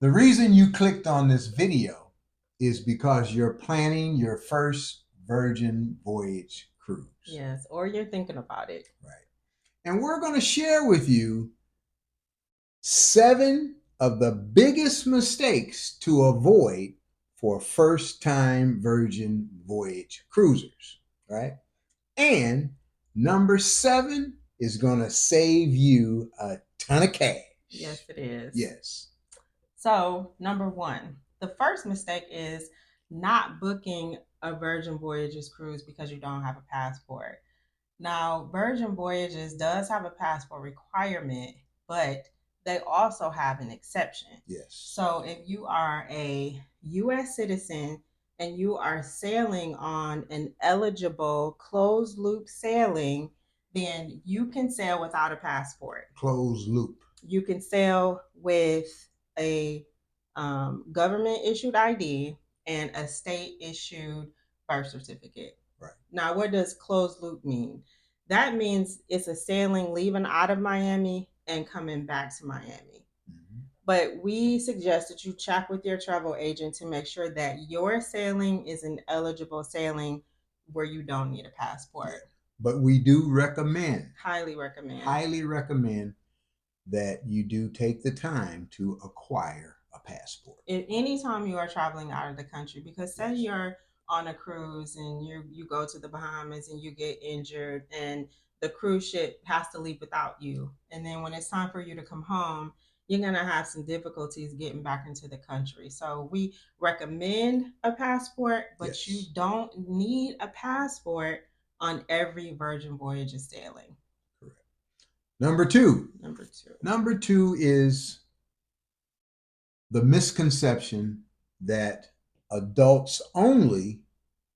The reason you clicked on this video is because you're planning your first Virgin Voyage cruise. Yes, or you're thinking about it. Right. And we're going to share with you 7 of the biggest mistakes to avoid for first time Virgin Voyage cruisers, right? And number 7 is going to save you a ton of cash. Yes, it is. Yes. So, number one, the first mistake is not booking a Virgin Voyages cruise because you don't have a passport. Now, Virgin Voyages does have a passport requirement, but they also have an exception. Yes. So, if you are a U.S. citizen and you are sailing on an eligible closed loop sailing, then you can sail without a passport. Closed loop. You can sail with a government issued ID and a state issued birth certificate. Right. Now, what does closed loop mean? That means it's a sailing leaving out of Miami and coming back to Miami. Mm-hmm. But we suggest that you check with your travel agent to make sure that your sailing is an eligible sailing where you don't need a passport. Yeah. But we do recommend, highly recommend that you do take the time to acquire a passport. If anytime you are traveling out of the country, because say you're on a cruise and you go to the Bahamas and you get injured and the cruise ship has to leave without you, and then when it's time for you to come home, you're going to have some difficulties getting back into the country. So we recommend a passport, but yes, you don't need a passport on every Virgin Voyages sailing. Correct. Number two is the misconception that adults only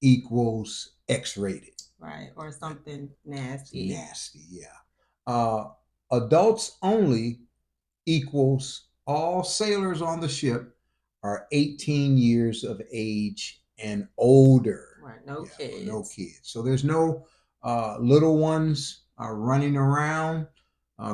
equals X-rated. Right, or something nasty. Nasty, yeah. Adults only equals all sailors on the ship are 18 years of age and older. Right, no kids. No kids. So there's no little ones running around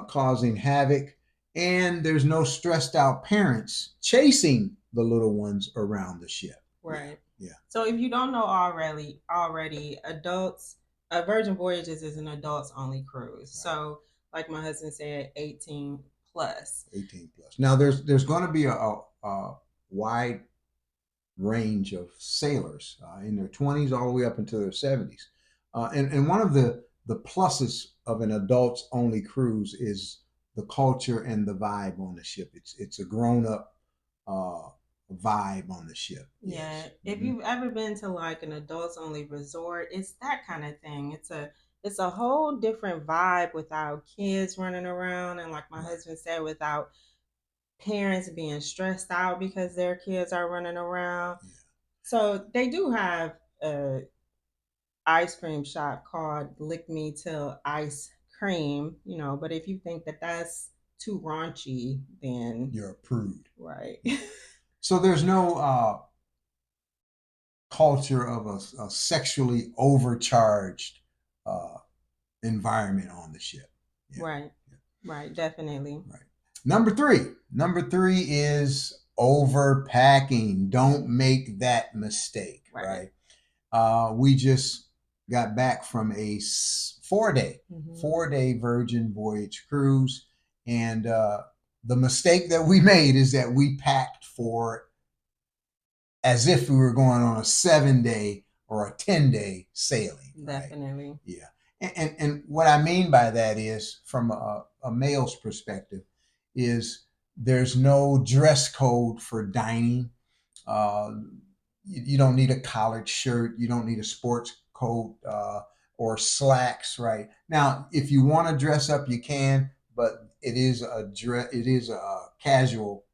causing havoc, and there's no stressed out parents chasing the little ones around the ship. Right. Yeah. So if you don't know already, adults, Virgin Voyages is an adults only cruise. Right. So like my husband said, 18 plus. 18 plus. Now there's going to be a wide range of sailors in their 20s all the way up into their 70s. And one of the pluses of an adults only cruise is the culture and the vibe on the ship. It's a grown up vibe on the ship. Yeah. Yes. If you've ever been to like an adults only resort, it's that kind of thing. It's a whole different vibe without kids running around, and like my husband said, without parents being stressed out because their kids are running around. Yeah. So they do have a ice cream shop called Lick Me Till Ice Cream, but if you think that that's too raunchy, then you're a prude. Right. So there's no culture of a sexually overcharged environment on the ship. Yeah. Right. Yeah. Right. Definitely. Right. Number three is overpacking. Don't make that mistake. Right. We just got back from a 4-day Virgin Voyage cruise, and the mistake that we made is that we packed for as if we were going on a 7-day or a 10-day sailing. Definitely. Right? Yeah. And what I mean by that is, from a male's perspective, is there's no dress code for dining. You don't need a collared shirt. You don't need a sports coat or slacks. Right now, if you want to dress up, you can, but it is a casual,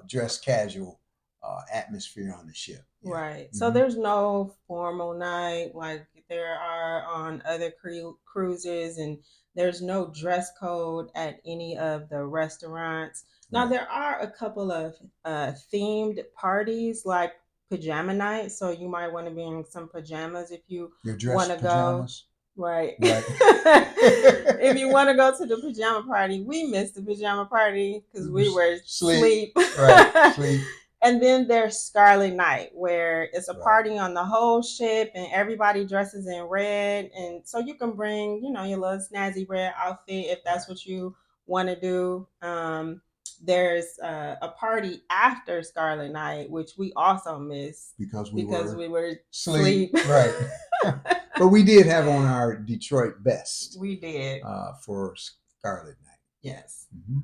dress casual atmosphere on the ship. Yeah. Right. Mm-hmm. So there's no formal night like there are on other cruises, and there's no dress code at any of the restaurants. Now, there are a couple of themed parties like pajama night, so you might want to be in some pajamas if you want to go. Right. Right. If you want to go to the pajama party, we missed the pajama party because we were Sleep. asleep. Right. Sleep. And then there's Scarlet Night, where it's a Right. party on the whole ship and everybody dresses in red. And so you can bring, your little snazzy red outfit if that's Right. what you want to do. There's a party after Scarlet Night, which we also missed because we were sleep. asleep. Right. But we did have on our Detroit best We did. for Scarlet Night. Yes. Mm-hmm.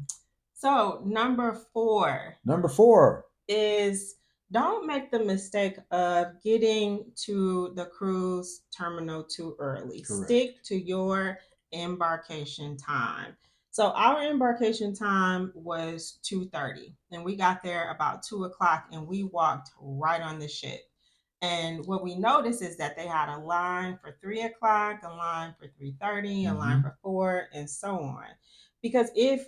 So number 4 Number 4 is don't make the mistake of getting to the cruise terminal too early. Correct. Stick to your embarkation time. So our embarkation time was 2:30, and we got there about 2 o'clock, and we walked right on the ship. And what we noticed is that they had a line for 3 o'clock, a line for 3:30, a line for 4, and so on. Because if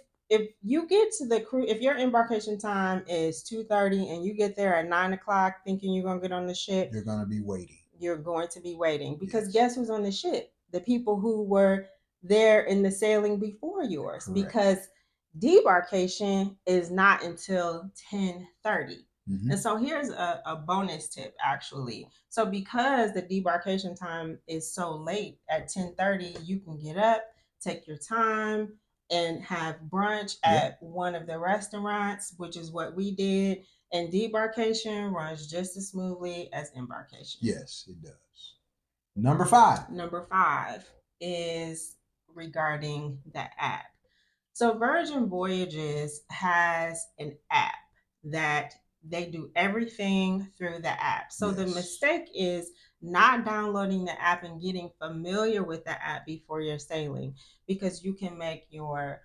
you get to the cruise, if your embarkation time is 2:30 and you get there at 9 o'clock thinking you're gonna get on the ship, you're going to be waiting. You're going to be waiting because guess who's on the ship? The people who were there in the sailing before yours. Correct. Because debarkation is not until 10:30. Mm-hmm. And so here's a bonus tip actually. So because the debarkation time is so late at 10:30, you can get up, take your time, and have brunch at one of the restaurants, which is what we did. And debarkation runs just as smoothly as embarkation. Yes, it does. Number 5. Number 5 is regarding the app. So Virgin Voyages has an app that they do everything through the app. So the mistake is not downloading the app and getting familiar with the app before you're sailing, because you can make your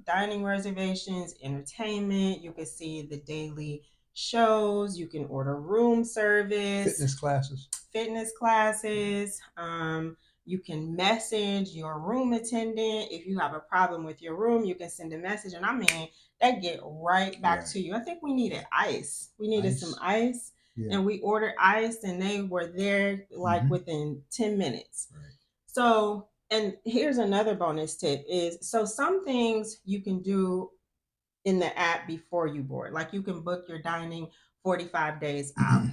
dining reservations, entertainment, you can see the daily shows, you can order room service, fitness classes. You can message your room attendant. If you have a problem with your room, you can send a message. And I mean, they get right back to you. I think we needed ice. We needed some ice. Yeah. And we ordered ice and they were there like within 10 minutes. Right. So, and here's another bonus tip is, so some things you can do in the app before you board. Like you can book your dining 45 days out.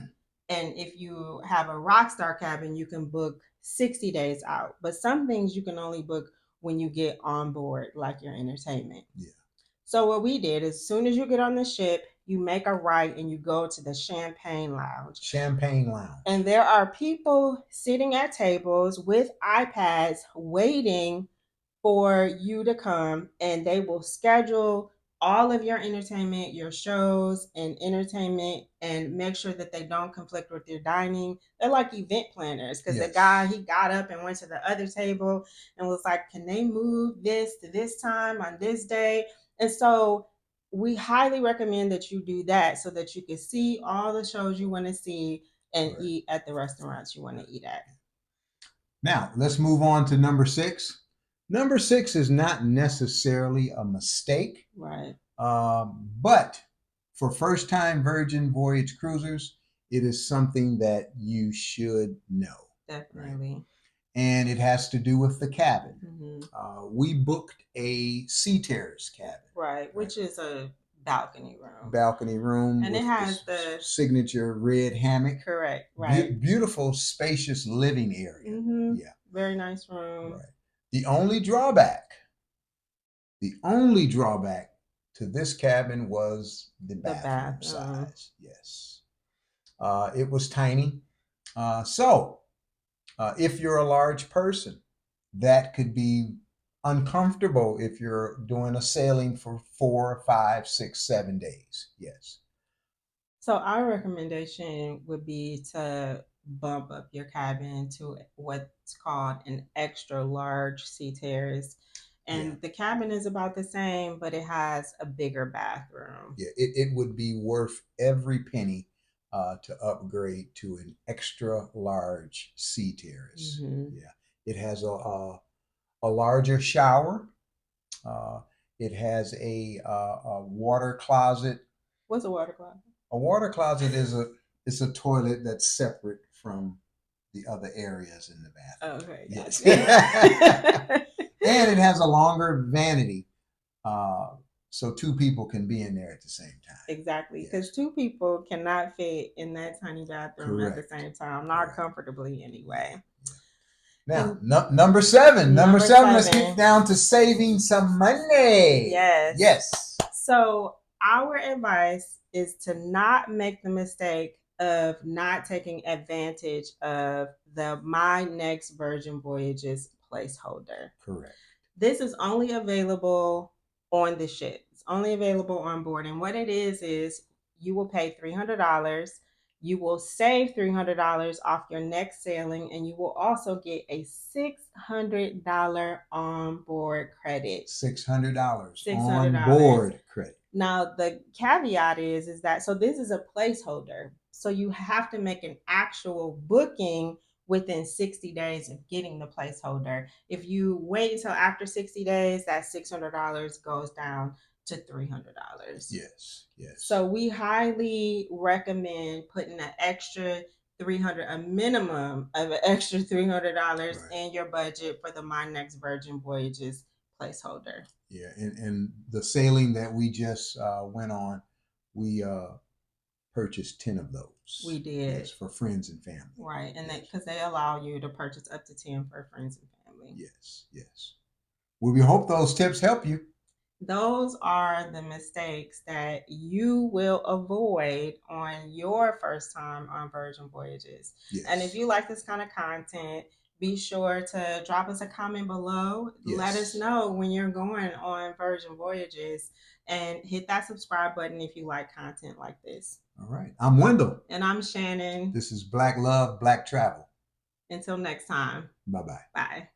And if you have a Rockstar cabin, you can book 60 days out. But some things you can only book when you get on board, like your entertainment. Yeah. So what we did is, as soon as you get on the ship, you make a right and you go to the Champagne Lounge. Champagne Lounge. And there are people sitting at tables with iPads waiting for you to come, and they will schedule all of your entertainment, your shows and entertainment, and make sure that they don't conflict with your dining. They're like event planners, because the guy, he got up and went to the other table and was like, can they move this to this time on this day? And so we highly recommend that you do that so that you can see all the shows you want to see and eat at the restaurants you want to eat at. Now, let's move on to number 6. Number 6 is not necessarily a mistake. Right. But for first-time Virgin Voyage cruisers, it is something that you should know. Definitely. Right? And it has to do with the cabin. We booked a sea terrace cabin. Right, which is a balcony room. Balcony room. And it has the signature red hammock. Correct, right. Beautiful, spacious living area. Yeah. Very nice room. Right. The only drawback to this cabin was the bathroom size. Yes. It was tiny. So if you're a large person, that could be uncomfortable if you're doing a sailing for 4, 5, 6, 7 days. Yes. So our recommendation would be to bump up your cabin to what's called an extra large sea terrace. And the cabin is about the same, but it has a bigger bathroom. Yeah, it would be worth every penny to upgrade to an extra large sea terrace. Yeah, it has a larger shower. It has a water closet. What's a water closet? A water closet is a toilet that's separate from the other areas in the bathroom. Okay, Yes. gotcha. And it has a longer vanity, so two people can be in there at the same time. Exactly, because Yes. two people cannot fit in that tiny bathroom at the Correct. same time, not Correct. comfortably anyway. Now, And number seven. Number number seven, let's get seven, down to saving some money. yes. Yes. So our advice is to not make the mistake of not taking advantage of the My Next Virgin Voyages placeholder. Correct. This is only available on the ship. It's only available on board. And what it is you will pay $300. You will save $300 off your next sailing, and you will also get a $600 on board credit. $600 on board credit. Now the caveat is that so this is a placeholder. So you have to make an actual booking within 60 days of getting the placeholder. If you wait until after 60 days, that $600 goes down to $300. Yes, yes. So we highly recommend putting an extra 300, a minimum of an extra $300 right. in your budget for the My Next Virgin Voyages placeholder. Yeah, and the sailing that we just went on, we purchased 10 of those. We did. Yes, for friends and family. Right, and yes. Because they allow you to purchase up to 10 for friends and family. Yes, yes. Well, we hope those tips help you. Those are the mistakes that you will avoid on your first time on Virgin Voyages. Yes. And if you like this kind of content, be sure to drop us a comment below. Yes. Let us know when you're going on Virgin Voyages, and hit that subscribe button if you like content like this. All right. I'm Wendell. And I'm Shannon. This is Black Love, Black Travel. Until next time. Bye-bye. Bye.